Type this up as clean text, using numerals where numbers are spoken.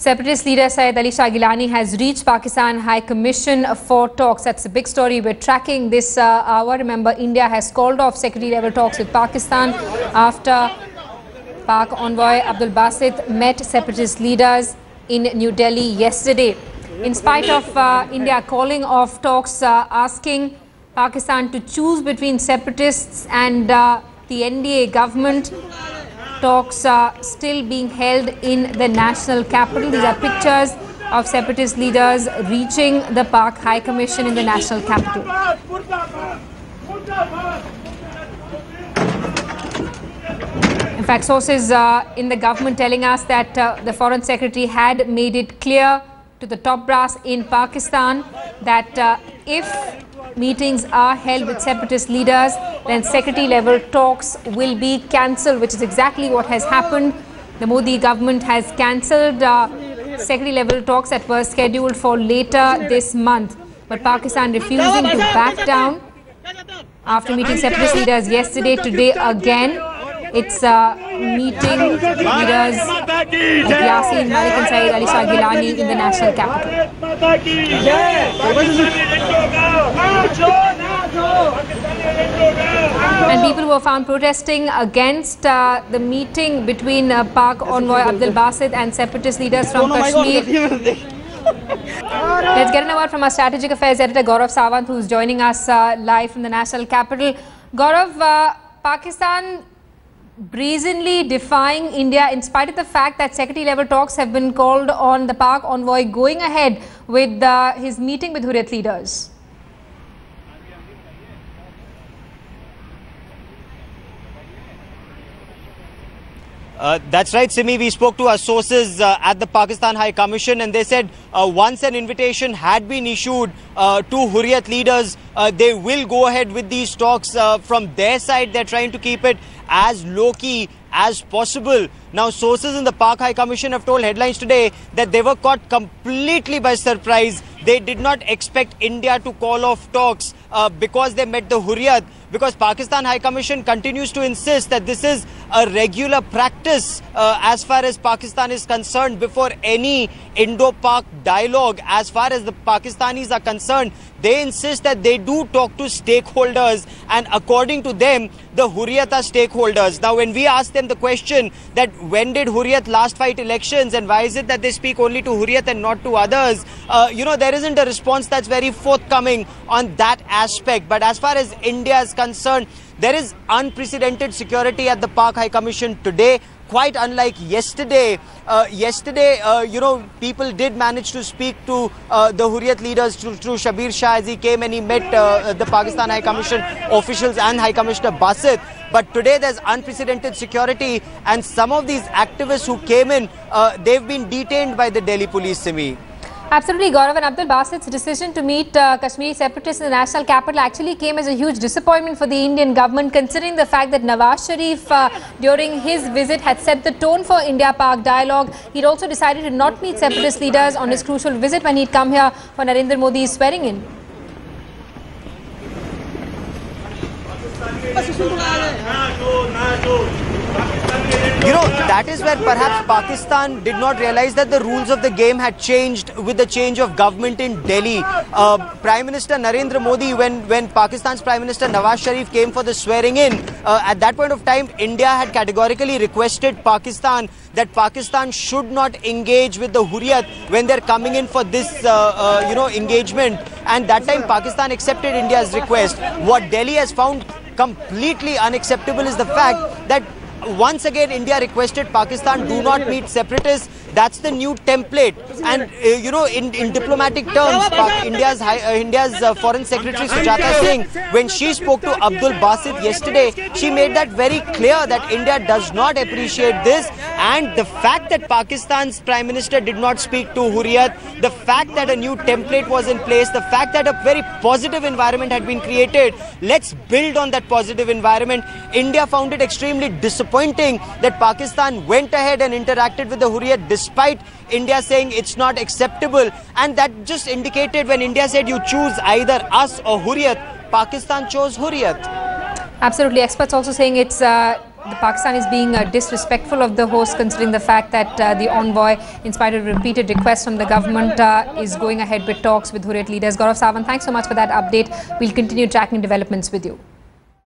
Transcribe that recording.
Separatist leader Syed Ali Shah Geelani has reached Pakistan High Commission for talks. That's a big story we're tracking this hour. Remember, India has called off secretary-level talks with Pakistan after Pak envoy Abdul Basit met separatist leaders in New Delhi yesterday. In spite of India calling off talks, asking Pakistan to choose between separatists and the NDA government, talks are still being held in the national capital. These are pictures of separatist leaders reaching the Pak High Commission in the national capital. In fact, sources in the government telling us that the Foreign Secretary had made it clear to the top brass in Pakistan that if meetings are held with separatist leaders, then secretary-level talks will be cancelled, which is exactly what has happened. The Modi government has cancelled secretary-level talks that were scheduled for later this month. But Pakistan refusing to back down after meeting separatist leaders yesterday. Today again, it's meeting leaders like Yasin Malik and Syed Ali Shah Geelani in the national capital. And people were found protesting against the meeting between Pak envoy Abdul Basit and separatist leaders from Kashmir. Let's get an word from our strategic affairs editor Gaurav Sawant, who's joining us live from the national capital. Gaurav, Pakistan brazenly defying India in spite of the fact that secretary-level talks have been called on the Pak envoy going ahead with his meeting with Hurraiyat leaders. That's right, Simi. We spoke to our sources at the Pakistan High Commission, and they said once an invitation had been issued to Hurraiyat leaders, they will go ahead with these talks. From their side, they're trying to keep it as low-key as possible. Now, sources in the Pak High Commission have told Headlines today that they were caught completely by surprise. They did not expect India to call off talks because they met the Hurraiyat, because Pakistan High Commission continues to insist that this is a regular practice as far as Pakistan is concerned. Before any Indo-Pak dialogue, as far as the Pakistanis are concerned, they insist that they do talk to stakeholders, and according to them, the Hurraiyat are stakeholders. Now, when we ask them the question that when did Hurraiyat last fight elections and why is it that they speak only to Hurraiyat and not to others, there isn't a response that's very forthcoming on that aspect. But as far as India is concerned, there is unprecedented security at the Pak High Commission today. Quite unlike yesterday. People did manage to speak to the Hurraiyat leaders through Shabir Shah as he came and he met the Pakistan High Commission officials and High Commissioner Basit. But today there's unprecedented security, and some of these activists who came in, they've been detained by the Delhi police, Simi. Absolutely, Gaurav. And Abdul Basit's decision to meet Kashmiri separatists in the national capital actually came as a huge disappointment for the Indian government, considering the fact that Nawaz Sharif, during his visit, had set the tone for India-Pak dialogue. He'd also decided to not meet separatist leaders on his crucial visit when he'd come here for Narendra Modi's swearing-in. That is where perhaps Pakistan did not realize that the rules of the game had changed with the change of government in Delhi. Prime Minister Narendra Modi, when Pakistan's Prime Minister Nawaz Sharif came for the swearing-in, at that point of time, India had categorically requested Pakistan that Pakistan should not engage with the Hurraiyat when they're coming in for this, engagement. And that time, Pakistan accepted India's request. What Delhi has found completely unacceptable is the fact that once again India requested Pakistan do not meet separatists. That's the new template. And in diplomatic terms, India's Foreign Secretary Sujata Singh, when she spoke to Abdul Basit yesterday, she made that very clear that India does not appreciate this. And the fact that Pakistan's Prime Minister did not speak to Hurraiyat, the fact that a new template was in place, the fact that a very positive environment had been created, let's build on that positive environment. India found it extremely disappointing that Pakistan went ahead and interacted with the Hurraiyat despite India saying it's not acceptable. And that just indicated when India said you choose either us or Hurraiyat, Pakistan chose Hurraiyat. Absolutely. Experts also saying it's Pakistan is being disrespectful of the host, considering the fact that the envoy, in spite of repeated requests from the government, is going ahead with talks with Hurraiyat leaders. Gaurav Sawant, thanks so much for that update. We'll continue tracking developments with you.